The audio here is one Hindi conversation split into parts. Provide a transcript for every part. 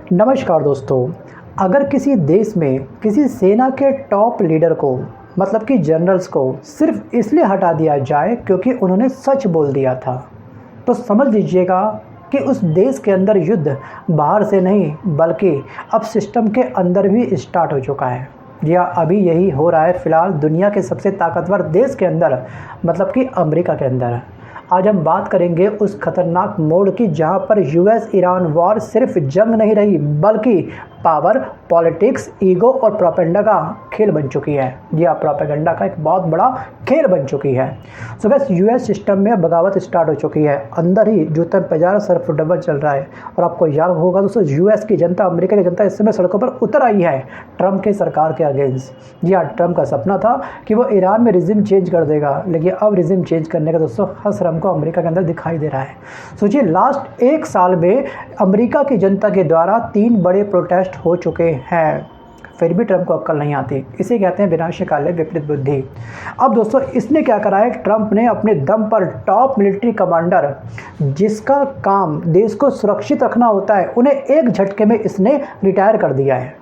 नमस्कार दोस्तों। अगर किसी देश में किसी सेना के टॉप लीडर को मतलब कि जनरल्स को सिर्फ इसलिए हटा दिया जाए क्योंकि उन्होंने सच बोल दिया था, तो समझ लीजिएगा कि उस देश के अंदर युद्ध बाहर से नहीं बल्कि अब सिस्टम के अंदर भी स्टार्ट हो चुका है। या अभी यही हो रहा है फिलहाल दुनिया के सबसे ताकतवर देश के अंदर, मतलब कि अमेरिका के अंदर। आज हम बात करेंगे उस खतरनाक मोड़ की जहां पर यूएस ईरान वॉर सिर्फ जंग नहीं रही बल्कि पावर, पॉलिटिक्स, ईगो और प्रोपेगेंडा का खेल बन चुकी है। यह प्रोपेगेंडा का एक बहुत बड़ा खेल बन चुकी है। सो बस यूएस सिस्टम में बगावत स्टार्ट हो चुकी है। अंदर ही जूते में पैजारा सर फुटबॉल चल रहा है। और आपको याद होगा दोस्तों, यूएस की जनता, अमेरिका की जनता इस समय सड़कों पर उतर आई है ट्रंप के सरकार के अगेंस्ट। जी हाँ, ट्रंप का सपना था कि वो ईरान में रिजिम चेंज कर देगा, लेकिन अब रिजिम चेंज करने का दोस्तों हसरम को अमेरिका के अंदर दिखाई दे रहा है। सोचिए, लास्ट एक साल में अमेरिका की जनता के द्वारा 3 बड़े प्रोटेस्ट हो चुके हैं, फिर भी ट्रंप को अक्ल नहीं आती। इसे कहते हैं विनाशकाले विपरीत बुद्धि। अब दोस्तों, इसने क्या करा है, ट्रंप ने अपने दम पर टॉप मिलिट्री कमांडर जिसका काम देश को सुरक्षित रखना होता है, उन्हें एक झटके में इसने रिटायर कर दिया है।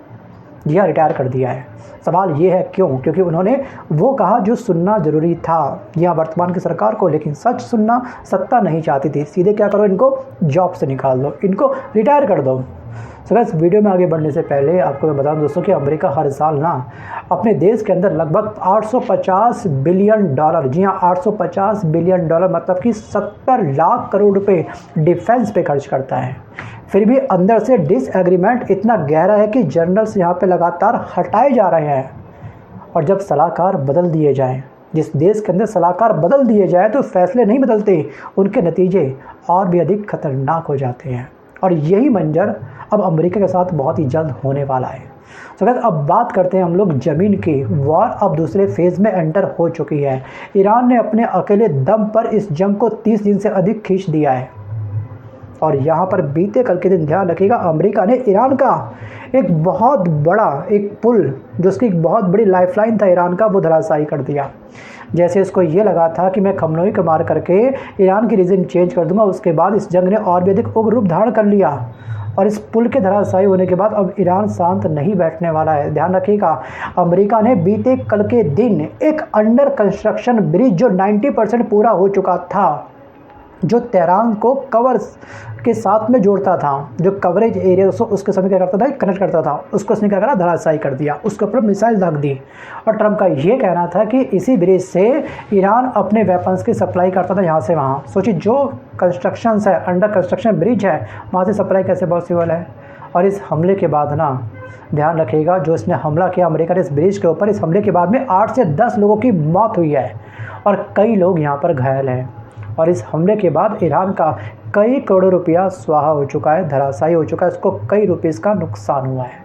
जी हाँ, रिटायर कर दिया है। सवाल ये है क्यों? क्योंकि उन्होंने वो कहा जो सुनना जरूरी था यहाँ वर्तमान की सरकार को, लेकिन सच सुनना सत्ता नहीं चाहती थी। सीधे क्या करो, इनको जॉब से निकाल दो, इनको रिटायर कर दो। सो गाइस, वीडियो में आगे बढ़ने से पहले आपको मैं बता दूं दोस्तों कि अमेरिका हर साल अपने देश के अंदर लगभग 850 बिलियन डॉलर, जी हाँ 850 बिलियन डॉलर मतलब कि 70 लाख करोड़ रुपए डिफेंस पे खर्च करता है। फिर भी अंदर से डिसएग्रीमेंट इतना गहरा है कि जनरल्स यहाँ पे लगातार हटाए जा रहे हैं। और जब सलाहकार बदल दिए जाएं, जिस देश के अंदर सलाहकार बदल दिए जाए तो फैसले नहीं बदलते, उनके नतीजे और भी अधिक खतरनाक हो जाते हैं। और यही मंजर अब अमेरिका के साथ बहुत ही जल्द होने वाला है। तो गाइस, अब बात करते हैं हम लोग ज़मीन की। वॉर अब दूसरे फेज़ में एंटर हो चुकी है। ईरान ने अपने अकेले दम पर इस जंग को 30 दिन से अधिक खींच दिया है। और यहाँ पर बीते कल के दिन ध्यान रखिएगा, अमेरिका ने ईरान का एक बहुत बड़ा एक पुल, जो उसकी एक बहुत बड़ी लाइफलाइन था ईरान का, वो धराशायी कर दिया। जैसे इसको ये लगा था कि मैं खमनोई को मार करके ईरान की रिजिम चेंज कर दूंगा, उसके बाद इस जंग ने और भी अधिक उग्र रूप धारण कर लिया। और इस पुल के धराशायी होने के बाद अब ईरान शांत नहीं बैठने वाला है। ध्यान रखिएगा, अमेरिका ने बीते कल के दिन एक अंडर कंस्ट्रक्शन ब्रिज जो 90% पूरा हो चुका था, जो तेहरान को कवर के साथ में जोड़ता था, जो कवरेज एरिया उसके समय क्या करता था, कनेक्ट करता था, उसको उसने क्या करा, धराशायी कर दिया, उसके ऊपर मिसाइल दाग दी। और ट्रंप का ये कहना था कि इसी ब्रिज से ईरान अपने वेपन्स की सप्लाई करता था यहाँ से वहाँ। सोचिए, जो कंस्ट्रक्शन है, अंडर कंस्ट्रक्शन ब्रिज है, वहाँ से सप्लाई कैसे पॉसिबल है। और इस हमले के बाद ध्यान रखिएगा, जो इसने हमला किया अमेरिका ने इस ब्रिज के ऊपर, इस हमले के बाद में 8 से 10 लोगों की मौत हुई है और कई लोग यहाँ पर घायल हैं। और इस हमले के बाद ईरान का कई करोड़ रुपया स्वाहा हो चुका है, धराशायी हो चुका है, उसको कई रुपीस का नुकसान हुआ है।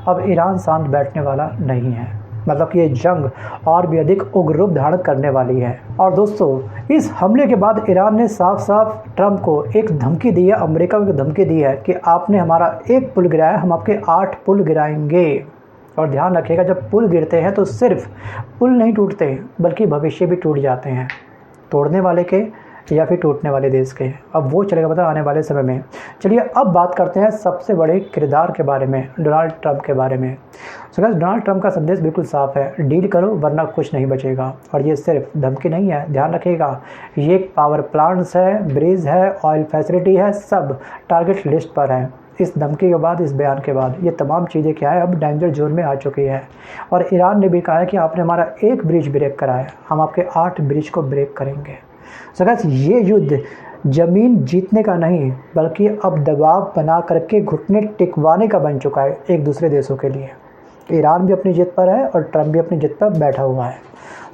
अब ईरान शांत बैठने वाला नहीं है, मतलब कि ये जंग और भी अधिक उग्र रूप धारण करने वाली है। और दोस्तों, इस हमले के बाद ईरान ने साफ साफ ट्रंप को एक धमकी दी है, अमेरिका को धमकी दी है कि आपने हमारा एक पुल गिराया, हम आपके 8 पुल गिराएंगे। और ध्यान रखिएगा, जब पुल गिरते हैं तो सिर्फ पुल नहीं टूटते बल्कि भविष्य भी टूट जाते हैं, तोड़ने वाले के या फिर टूटने वाले देश के। अब वो चलेगा पता आने वाले समय में। चलिए अब बात करते हैं सबसे बड़े किरदार के बारे में, डोनाल्ड ट्रंप के बारे में। सो गाइस, डोनाल्ड ट्रंप का संदेश बिल्कुल साफ है, डील करो वरना कुछ नहीं बचेगा। और ये सिर्फ धमकी नहीं है, ध्यान रखिएगा, ये एक पावर प्लांट्स है, ब्रिज है, ऑयल फैसिलिटी है, सब टारगेट लिस्ट पर है। इस धमकी के बाद, इस बयान के बाद ये तमाम चीज़ें क्या है, अब डेंजर जोन में आ चुकी है। और ईरान ने भी कहा है कि आपने हमारा एक ब्रिज ब्रेक करा है, हम आपके 8 ब्रिज को ब्रेक करेंगे। सो गाइस, ये युद्ध ज़मीन जीतने का नहीं बल्कि अब दबाव बना करके घुटने टिकवाने का बन चुका है एक दूसरे देशों के लिए। ईरान भी अपनी जिद पर है और ट्रंप भी अपनी जिद पर बैठा हुआ है।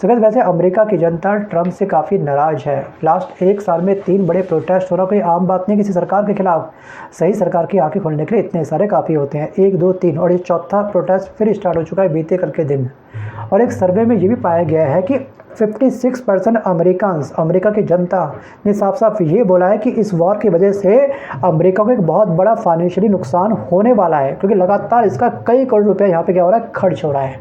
सो गाइस, वैसे अमेरिका की जनता ट्रंप से काफ़ी नाराज़ है। लास्ट एक साल में 3 बड़े प्रोटेस्ट हो रहा, कोई आम बात नहीं किसी सरकार के खिलाफ। सही सरकार की आंखें खोलने के लिए इतने सारे काफ़ी होते हैं, 1, 2, 3, और ये चौथा प्रोटेस्ट फिर स्टार्ट हो चुका है बीते कल के दिन। और एक सर्वे में ये भी पाया गया है कि 56% अमेरिका की जनता ने साफ साफ ये बोला है कि इस वॉर की वजह से अमेरिका को एक बहुत बड़ा फाइनेंशियली नुकसान होने वाला है, क्योंकि लगातार इसका कई करोड़ रुपया यहाँ पे क्या हो रहा है, खर्च हो रहा है।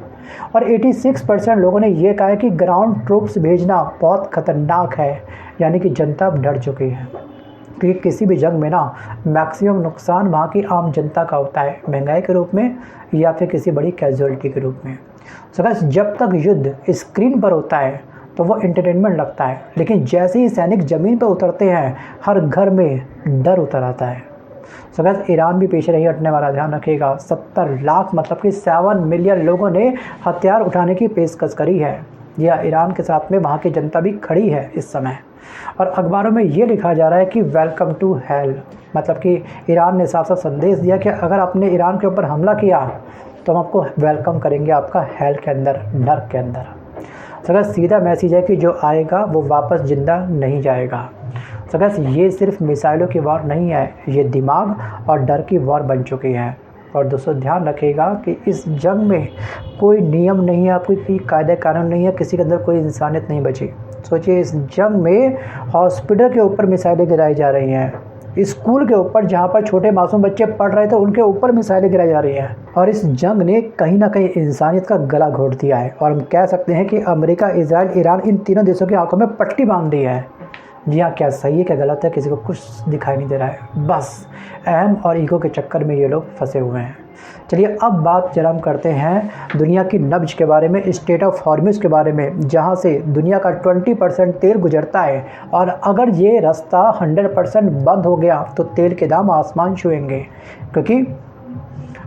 और 86% लोगों ने ये कहा है कि ग्राउंड ट्रूप्स भेजना बहुत खतरनाक है, यानी कि जनता अब डर चुकी है। क्योंकि किसी भी जंग में ना मैक्सिमम नुकसान वहाँ की आम जनता का होता है, महंगाई के रूप में या फिर किसी बड़ी कैजुअलिटी के रूप में। सो गाइस, जब तक युद्ध स्क्रीन पर होता है तो वो एंटरटेनमेंट लगता है, लेकिन जैसे ही सैनिक ज़मीन पर उतरते हैं हर घर में डर उतर आता है। सो गाइस, ईरान भी पीछे नहीं हटने वाला, ध्यान रखिएगा। 70 लाख मतलब कि 7 मिलियन लोगों ने हथियार उठाने की पेशकश करी है। यह ईरान के साथ में वहाँ की जनता भी खड़ी है इस समय। और अखबारों में ये लिखा जा रहा है कि वेलकम टू हेल, मतलब कि ईरान ने साफ साफ संदेश दिया कि अगर आपने ईरान के ऊपर हमला किया तो हम आपको वेलकम करेंगे आपका हेल के अंदर, नर्क के अंदर। सगा सीधा मैसेज है कि जो आएगा वो वापस जिंदा नहीं जाएगा। सगा ये सिर्फ मिसाइलों की वॉर नहीं है, ये दिमाग और डर की वॉर बन चुकी है। और दोस्तों ध्यान रखिएगा कि इस जंग में कोई नियम नहीं है, आपको कोई कायदे कानून नहीं है, किसी के अंदर कोई इंसानियत नहीं बची। सोचिए, इस जंग में हॉस्पिटल के ऊपर मिसाइलें गिराई जा रही हैं, स्कूल के ऊपर जहाँ पर छोटे मासूम बच्चे पढ़ रहे थे उनके ऊपर मिसाइलें गिराई जा रही हैं। और इस जंग ने कहीं ना कहीं इंसानियत का गला घोट दिया है। और हम कह सकते हैं कि अमेरिका, इजराइल, ईरान, इन तीनों देशों की आंखों में पट्टी बांध दी है। जी हाँ, क्या सही है क्या गलत है किसी को कुछ दिखाई नहीं दे रहा है। बस अहम और ईगो के चक्कर में ये लोग फंसे हुए हैं। चलिए अब बात जरा हम करते हैं दुनिया की नब्ज के बारे में, स्टेट ऑफ हॉर्मुज़ के बारे में, जहाँ से दुनिया का 20% तेल गुजरता है। और अगर ये रास्ता 100% बंद हो गया तो तेल के दाम आसमान छुएंगे, क्योंकि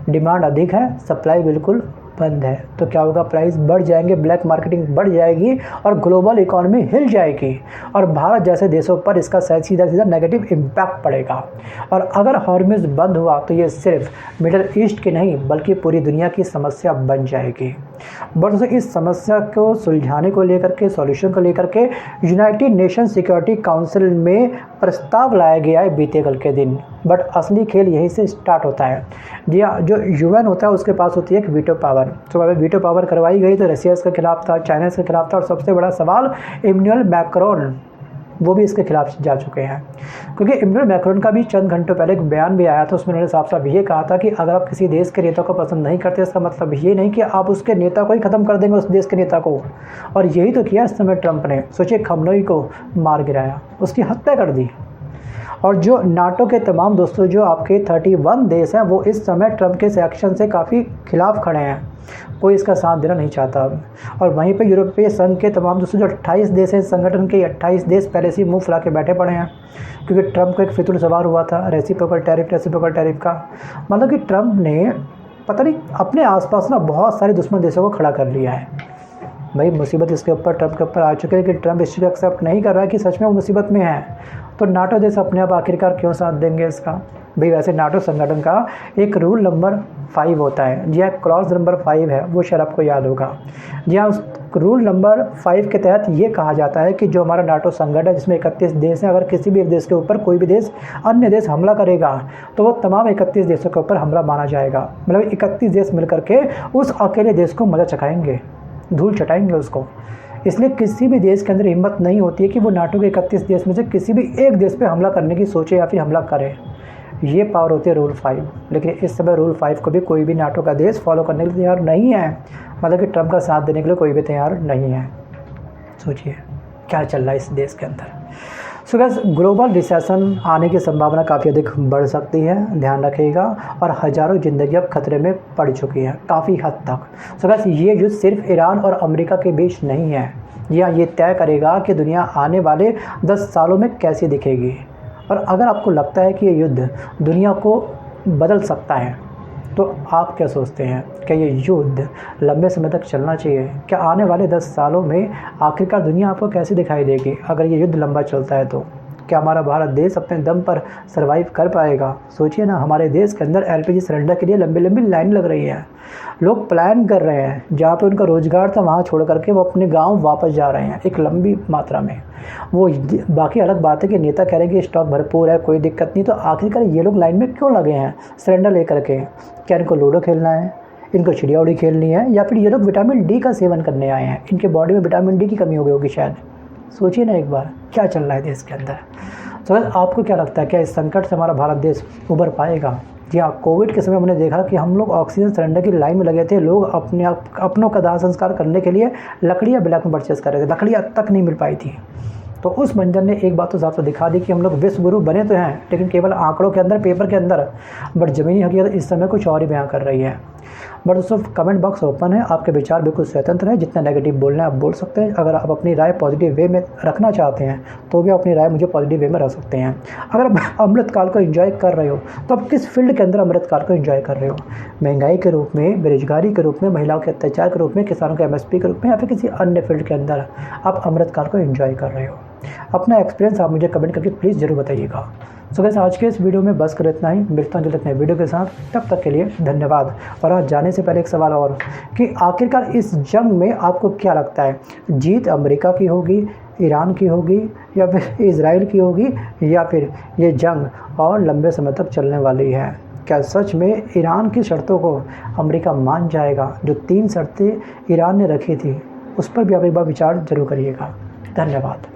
डिमांड अधिक है, सप्लाई बिल्कुल बंद है। तो क्या होगा, प्राइस बढ़ जाएंगे, ब्लैक मार्केटिंग बढ़ जाएगी और ग्लोबल इकोनॉमी हिल जाएगी। और भारत जैसे देशों पर इसका सीधा सीधा नेगेटिव इम्पैक्ट पड़ेगा। और अगर हॉर्मुज़ बंद हुआ तो ये सिर्फ मिडल ईस्ट की नहीं बल्कि पूरी दुनिया की समस्या बन जाएगी। बट दोस्तों, इस समस्या को सुलझाने को लेकर के, सॉल्यूशन को लेकर के यूनाइटेड नेशन सिक्योरिटी काउंसिल में प्रस्ताव लाया गया है बीते कल के दिन। बट असली खेल यहीं से स्टार्ट होता है। जी हाँ, जो यूएन होता है उसके पास होती है एक वीटो पावर। तो अगर वीटो पावर करवाई गई तो रशिया इसके खिलाफ था, चाइना इसके खिलाफ था, और सबसे बड़ा सवाल इमैनुअल मैक्रोन, वो भी इसके खिलाफ जा चुके हैं। क्योंकि इमैनुअल मैक्रोन का भी चंद घंटों पहले एक बयान भी आया था, उसमें उन्होंने साफ साफ ये कहा था कि अगर आप किसी देश के नेता को पसंद नहीं करते, इसका मतलब ये नहीं कि आप उसके नेता को ही ख़त्म कर देंगे, उस देश के नेता को। और यही तो किया इस समय ट्रंप ने। सोचिए, खमनोई को मार गिराया, उसकी हत्या कर दी। और जो नाटो के तमाम दोस्तों, जो आपके 31 देश हैं, वो इस समय ट्रंप के इस एक्शन से काफ़ी खिलाफ खड़े हैं, कोई इसका साथ देना नहीं चाहता। और वहीं पे यूरोपीय संघ के तमाम दोस्तों, जो 28 देश हैं संगठन के, 28 देश पहले से मुंह फुला के बैठे पड़े हैं, क्योंकि ट्रंप को एक फितूर सवार हुआ था रेसिप्रोकल टैरिफ का। मतलब कि ट्रंप ने पता नहीं अपने आसपास ना बहुत सारे दुश्मन देशों को खड़ा कर लिया है। भाई मुसीबत इसके ऊपर, ट्रंप के ऊपर आ चुके हैं कि ट्रंप इस चीज़ को एक्सेप्ट नहीं कर रहा है कि सच में वो मुसीबत में है। तो नाटो देश अपने आप आखिरकार क्यों साथ देंगे इसका। भाई वैसे नाटो संगठन का एक रूल नंबर 5 होता है, जी हाँ, क्लॉज नंबर 5 है, वो शायद आपको याद होगा। जी हाँ, उस रूल नंबर 5 के तहत ये कहा जाता है कि जो हमारा नाटो संगठन है जिसमें 31 देश हैं, अगर किसी भी एक देश के ऊपर कोई भी देश, अन्य देश हमला करेगा तो वो तमाम 31 देशों के ऊपर हमला माना जाएगा। मतलब 31 देश मिल करके उस अकेले देश को मजा चखाएंगे, धूल चटाएंगे उसको। इसलिए किसी भी देश के अंदर हिम्मत नहीं होती है कि वो नाटो के 31 देश में से किसी भी एक देश पे हमला करने की सोचे या फिर हमला करे। ये पावर होती है रूल 5। लेकिन इस समय रूल 5 को भी कोई भी नाटो का देश फॉलो करने के लिए तैयार नहीं है, मतलब कि ट्रंप का साथ देने के लिए कोई भी तैयार नहीं है। सोचिए क्या चल रहा है इस देश के अंदर। सो गाइस, ग्लोबल रिसेशन आने की संभावना काफ़ी अधिक बढ़ सकती है, ध्यान रखिएगा। और हज़ारों ज़िंदगी अब खतरे में पड़ चुकी हैं काफ़ी हद तक। सो गाइस, ये युद्ध सिर्फ ईरान और अमेरिका के बीच नहीं है, या ये तय करेगा कि दुनिया आने वाले 10 सालों में कैसी दिखेगी। और अगर आपको लगता है कि ये युद्ध दुनिया को बदल सकता है तो आप क्या सोचते हैं, क्या ये युद्ध लंबे समय तक चलना चाहिए? क्या आने वाले 10 सालों में आखिरकार दुनिया आपको कैसे दिखाई देगी अगर ये युद्ध लंबा चलता है? तो क्या हमारा भारत देश अपने दम पर सर्वाइव कर पाएगा? सोचिए ना, हमारे देश के अंदर एलपीजी सिलेंडर के लिए लंबी लंबी लाइन लग रही है। लोग प्लान कर रहे हैं, जहाँ पे उनका रोज़गार था वहाँ छोड़ करके वो अपने गांव वापस जा रहे हैं एक लंबी मात्रा में। वो बाकी अलग बात है कि नेता कह रहे हैं कि स्टॉक भरपूर है, कोई दिक्कत नहीं, तो आखिरकार ये लोग लाइन में क्यों लगे हैं सिलेंडर लेकर के? क्या इनको लूडो खेलना है, इनको चिड़िया उड़ी खेलनी है, या फिर ये लोग विटामिन डी का सेवन करने आए हैं? इनके बॉडी में विटामिन डी की कमी हो गई होगी शायद। सोचिए ना एक बार क्या चल रहा है देश के अंदर। तो आपको क्या लगता है, क्या इस संकट से हमारा भारत देश उभर पाएगा? जी हाँ, कोविड के समय हमने देखा कि हम लोग ऑक्सीजन सिलेंडर की लाइन में लगे थे। लोग अपनों का दाह संस्कार करने के लिए लकड़ियाँ ब्लैक में परचेस कर रहे थे, लकड़ियाँ तक नहीं मिल पाई थी। तो उस मंजर ने एक बात तो साफ साफ दिखा दी कि हम लोग विश्व गुरु बने तो हैं, लेकिन केवल आंकड़ों के अंदर, पेपर के अंदर, बट ज़मीनी हकीकत इस समय कुछ और ही बयां कर रही है। बट दोस्तों कमेंट बॉक्स ओपन है, आपके विचार बिल्कुल स्वतंत्र है, जितना नेगेटिव बोलना है आप बोल सकते हैं। अगर आप अपनी राय पॉजिटिव वे में रखना चाहते हैं तो भी अपनी राय मुझे पॉजिटिव वे में रख सकते हैं। अगर आप अमृतकाल को एंजॉय कर रहे हो तो आप किस फील्ड के अंदर अमृतकाल को एंजॉय कर रहे हो? महंगाई के रूप में, बेरोजगारी के रूप में, महिलाओं के अत्याचार के रूप में, किसानों के MSP के रूप में, या फिर किसी अन्य फील्ड के अंदर आप अमृतकाल को एंजॉय कर रहे हो? अपना एक्सपीरियंस आप मुझे कमेंट करके प्लीज़ ज़रूर बताइएगा। सो गाइस आज के इस वीडियो में बस कर इतना ही। मिलता हूं जल्द नए वीडियो के साथ, तब तक के लिए धन्यवाद। और आज जाने से पहले एक सवाल और कि आखिरकार इस जंग में आपको क्या लगता है, जीत अमेरिका की होगी, ईरान की होगी, या फिर इजराइल की होगी, या फिर ये जंग और लंबे समय तक चलने वाली है? क्या सच में ईरान की शर्तों को अमेरिका मान जाएगा? जो 3 शर्तें ईरान ने रखी थी उस पर भी आप एक बार विचार जरूर करिएगा। धन्यवाद।